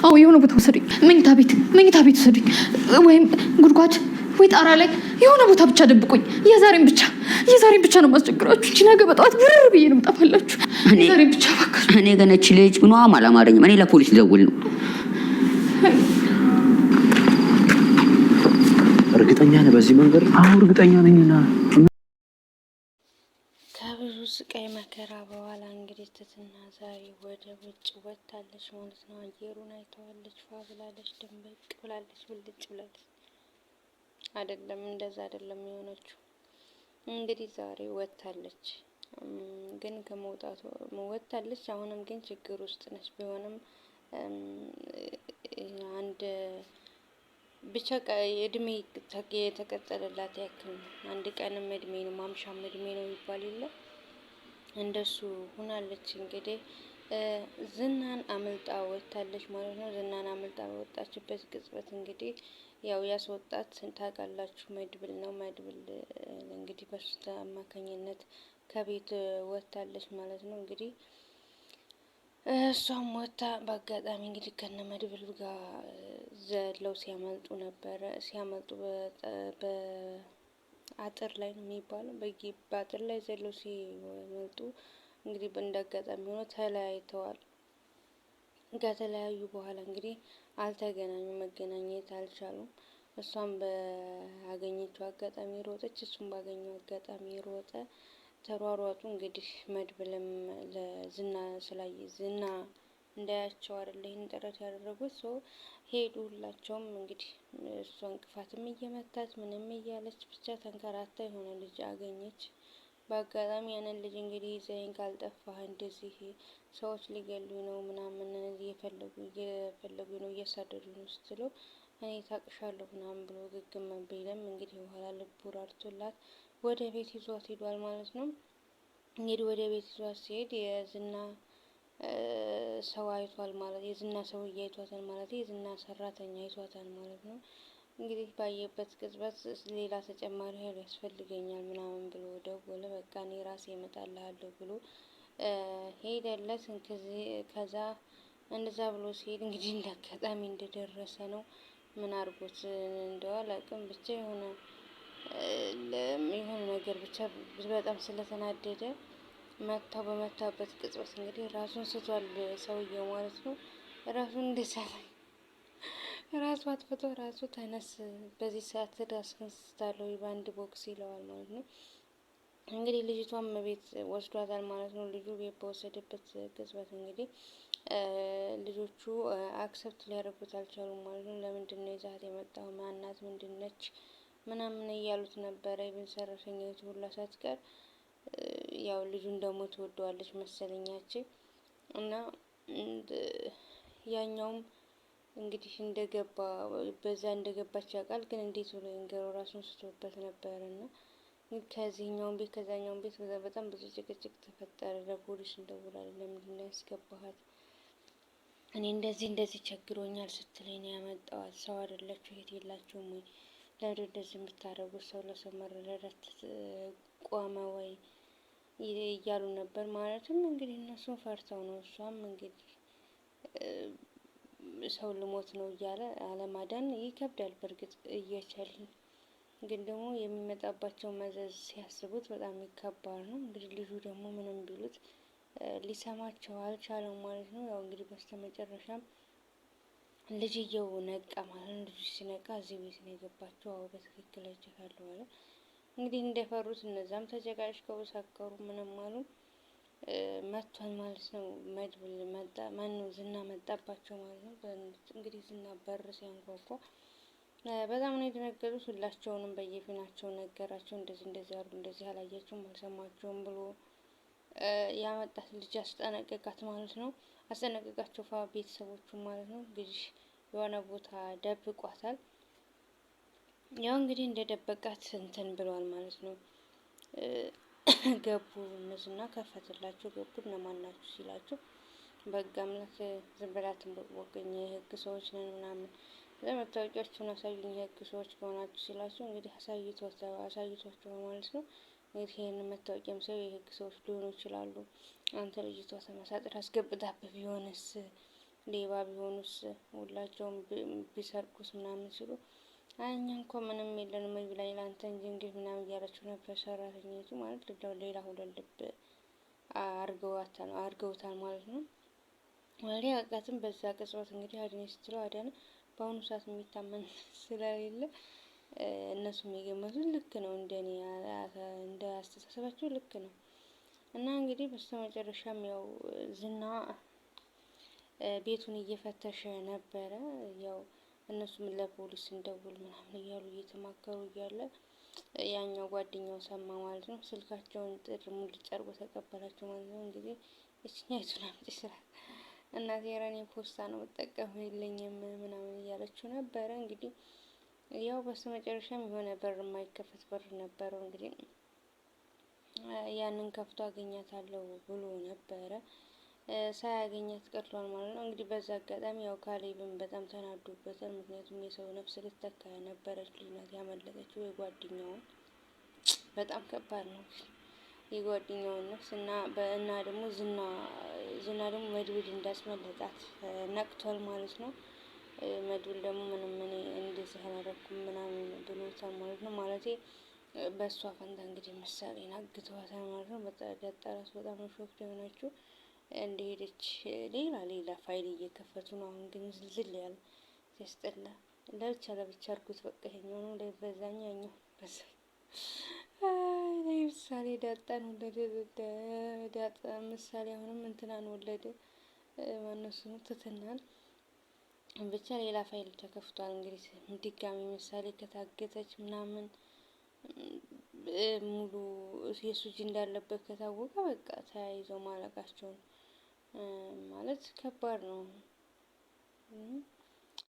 አዎ የሆነ ቦታ ወሰዱኝ። መኝታ ቤት ወሰዱኝ፣ ወይም ጉድጓድ ወይ ጣራ ላይ የሆነ ቦታ ብቻ ደብቁኝ። የዛሬን ብቻ ነው ማስቸግራችሁ እንጂ ነገ በጠዋት ብርር ብዬ ነው የምጠፋላችሁ። የዛሬን ብቻ እባክህ። እኔ ገና እቺ ልጅ ምኗም አላማረኝም። እኔ ለፖሊስ ልደውል ነው። እርግጠኛ ነህ በዚህ መንገድ? አዎ እርግጠኛ ነኝና ከብዙ ስቃይ መከራ በኋላ እንግዲህ ትትና ዛሬ ወደ ውጭ ወጥታለች ማለት ነው። አየሩን አይተዋለች፣ ፏ ብላለች፣ ድንበቅ ብላለች፣ ብልጭ ብላለች። አይደለም እንደዛ አይደለም የሆነችው። እንግዲህ ዛሬ ወጥታለች፣ ግን ከመውጣቱ ወጥታለች። አሁንም ግን ችግር ውስጥ ነች። ቢሆንም አንድ ብቻ እድሜ የተቀጠለላት ያክል ነው። አንድ ቀንም እድሜ ነው፣ ማምሻም እድሜ ነው ይባል የለ እንደሱ ሆናለች። እንግዲህ ዝናን አምልጣ ወጥታለች ማለት ነው። ዝናን አምልጣ በወጣችበት ቅጽበት እንግዲህ ያው ያስወጣት ታውቃላችሁ መድብል ነው። መድብል እንግዲህ በሱ አማካኝነት ከቤት ወጥታለች ማለት ነው። እንግዲህ እሷም ወጥታ በአጋጣሚ እንግዲህ ከነ መድብል ጋር ዘለው ሲያመልጡ ነበረ። ሲያመልጡ በአጥር ላይ ነው የሚባለው፣ በአጥር ላይ ዘለው ሲመልጡ እንግዲህ እንዳጋጣሚ ሆኖ ተለያይተዋል። ከተለያዩ በኋላ እንግዲህ አልተገናኙም፣ መገናኘት አልቻሉም። እሷም በአገኘችው አጋጣሚ ሮጠች፣ እሱም ባገኘው አጋጣሚ ሮጠ። ተሯሯጡ። እንግዲህ መድብልም ለዝና ስላየ ዝና እንዳያቸው አይደለ ይህን ጥረት ያደረጉት ሰው ሄዱ። ሁላቸውም እንግዲህ እሷ እንቅፋትም እየመታት ምንም እያለች ብቻ ተንከራታ የሆነ ልጅ አገኘች። በአጋጣሚ ያንን ልጅ እንግዲህ ይዘኸኝ ካልጠፋህ እንደዚህ ሰዎች ሊገሉኝ ነው ምናምን እየፈለጉ ነው እያሳደዱኝ ነው ስትለው እኔ ታቅሻለሁ ምናምን ብሎ ግግም ቢልም እንግዲህ በኋላ ልቡ ራርቶላት ወደ ቤት ይዟት ሄዷል ማለት ነው። እንግዲህ ወደ ቤት ይዟት ሲሄድ የዝና ሰው አይቷል ማለት የዝና ሰውዬ አይቷታል ማለት የዝና ሰራተኛ አይቷታል ማለት ነው። እንግዲህ ባየበት ቅጽበት ሌላ ተጨማሪ ኃይል ያስፈልገኛል ምናምን ብሎ ደወለ። በቃ እኔ ራሴ እመጣልሃለሁ ብሎ ሄደለት። ከዛ እንደዛ ብሎ ሲሄድ እንግዲህ እንዳጋጣሚ እንደደረሰ ነው ምን አድርጎት እንደው አላውቅም ብቻ የሆነ ነገር ብቻ በጣም ስለተናደደ መታው። በመታበት ቅጽበት እንግዲህ ራሱን ስቷል ሰውየው ማለት ነው። ራሱን እንደሳለ ራሱ አጥፍቶ ራሱ ተነስ፣ በዚህ ሰዓት ራስህን ስታለው በአንድ ቦክስ ይለዋል ማለት ነው። እንግዲህ ልጅቷም ቤት ወስዷታል ማለት ነው። ልጁ ቤት በወሰደበት ቅጽበት እንግዲህ ልጆቹ አክሰፕት ሊያደርጉት አልቻሉም ማለት ነው። ለምንድን ነው ይዛት የመጣው? ማናት? ምንድን ነች? ምናምን እያሉት ነበረ። ይብን ሰራተኛይቱ ሁላ ሳትቀር ያው ልጁን ደግሞ ትወደዋለች መሰለኛችን እና ያኛውም እንግዲህ እንደገባ በዛ እንደገባች ያውቃል። ግን እንዴት ብሎ ይንገረው? ራሱን ስቶበት ነበረ እና ከዚህኛውን ቤት ከዛኛውን ቤት በጣም ብዙ ጭቅጭቅ ተፈጠረ። ለፖሊስ እንደውላለን፣ ለምንድን ነው ያስገባሃት? እኔ እንደዚህ ቸግሮኛል ስትለኝ ነው ያመጣዋት። ሰው አይደለችሁ? እህት የላችሁም ወይ? ለምንድን እንደዚህ የምታደርጉት? ሰው ለሰው መረዳዳት ቆመ ወይ እያሉ ነበር። ማለትም እንግዲህ እነሱን ፈርተው ነው። እሷም እንግዲህ ሰው ልሞት ነው እያለ አለማዳን ይከብዳል። በእርግጥ እየቻልን ግን ደግሞ የሚመጣባቸው መዘዝ ሲያስቡት በጣም ይከባድ ነው። እንግዲህ ልጁ ደግሞ ምንም ቢሉት ሊሰማቸው አልቻለም ማለት ነው። ያው እንግዲህ በስተመጨረሻም ልጅየው ነቃ ማለት ነው። ልጁ ሲነቃ እዚህ ቤት ነው የገባቸው። አዎ በትክክል አይቻለሁ አለ። እንግዲህ እንደፈሩት እነዛም ተጨቃጭቀው ሰከሩ፣ ምንም አሉ። መጥቷል ማለት ነው። መድብል መጣ፣ ማነው ዝና መጣባቸው ማለት ነው። እንግዲህ ዝና በር ሲያንኳኳ በጣም ነው የደነገጡት። ሁላቸውንም በየፊናቸው ነገራቸው። እንደዚህ አሉ፣ እንደዚህ አላያቸውም፣ አልሰማቸውም ብሎ ያመጣት ልጅ አስጠነቀቃት ማለት ነው። አስጠነቀቃቸው ቤተሰቦቹ ማለት ነው። እንግዲህ የሆነ ቦታ ደብቋታል። ያው እንግዲህ እንደ ደበቃት እንትን ብሏል ማለት ነው። ገቡ እነሱና ከፈትላቸው ገቡ። እነማን ናችሁ ሲላቸው በጋ አምላክ ዝም ብላ ትንቦቅቦቅኝ የህግ ሰዎች ነን ምናምን ለመታወቂያችሁን አሳዩኝ የህግ ሰዎች ከሆናችሁ ሲላቸው እንግዲህ አሳይቷቸው ማለት ነው። እንግዲህ ይህንን መታወቂያም ሰው የህግ ሰዎች ሊሆኑ ይችላሉ። አንተ ልጅቷ ተመሳጥር አስገብታብህ ቢሆንስ ሌባ ቢሆኑስ ሁላቸውም ቢሰርቁስ ምናምን ሲሉ አይ እኛ እንኳ ምንም የለንም ብላኝ ላንተ እንጂ እንግዲህ ምናምን እያለችው ነበር። ሰራተኛቱ ማለት ሌላ ሁለት ልብ አርገውታል ማለት ነው። ወሬ አቃትም በዛ ቅጽበት እንግዲህ አድኔ ስትለው አዳነ በአሁኑ ሰዓት የሚታመን ስለሌለ እነሱም የገመቱት ልክ ነው፣ እንደኔ እንደ አስተሳሰባቸው ልክ ነው። እና እንግዲህ በስተመጨረሻም ያው ዝና ቤቱን እየፈተሸ ነበረ። ያው እነሱም ለፖሊስ እንደውል ምናምን እያሉ እየተማከሩ እያለ ያኛው ጓደኛው ሰማ ማለት ነው። ስልካቸውን ጥር ሙልጭ አርጎ ተቀበላቸው ማለት ነው። እንግዲህ እችኛይቱን አምጪ ስራት እናቴ የራኔ ፖስታ ነው የምጠቀመው የለኝም ምናምን እያለችው ነበረ። እንግዲህ ያው በስተመጨረሻም የሆነ በር የማይከፈት በር ነበረው። እንግዲህ ያንን ከፍቶ አገኛታለሁ ብሎ ነበረ። ሳያገኛት ቀርቷል ማለት ነው። እንግዲህ በዛ አጋጣሚ ያው ካሌብም በጣም ተናዶበታል። ምክንያቱም የሰው ነፍስ ልትተካ ነበረች ልጅ ናት ያመለጠችው የጓደኛውን። በጣም ከባድ ነው የጓደኛውን ነፍስ እና ደግሞ ዝና ደግሞ መድብል እንዳስመለጣት ነቅቷል ማለት ነው። መድብል ደግሞ ምንም እኔ እንደዚህ አላደረኩም ምናምን ብሎታል ማለት ነው። ማለቴ በእሷ ፈንታ እንግዲህ ምሳሌን አግተዋታል ማለት ነው። በጣም በጣም ሾክ የሆነችው እንደሄደች ሌላ ፋይል እየከፈቱ ነው። አሁን ግን ዝልዝል ያለ ሲያስጠላ ለብቻ አርጉት በቃ ይሄኛው ነው በዛኛው ያኛው በዛ ምሳሌ ዳጣን ወለደ። ዳጣ ምሳሌ አሁንም እንትናን ወለደ። ማነው ስሙ ትትናን ብቻ ሌላ ፋይል ተከፍቷል። እንግዲህ ድጋሚ ምሳሌ ከታገተች ምናምን ሙሉ የሱ እጅ እንዳለበት ከታወቀ በቃ ተያይዘው ማለቃቸውን ማለት ከባድ ነው።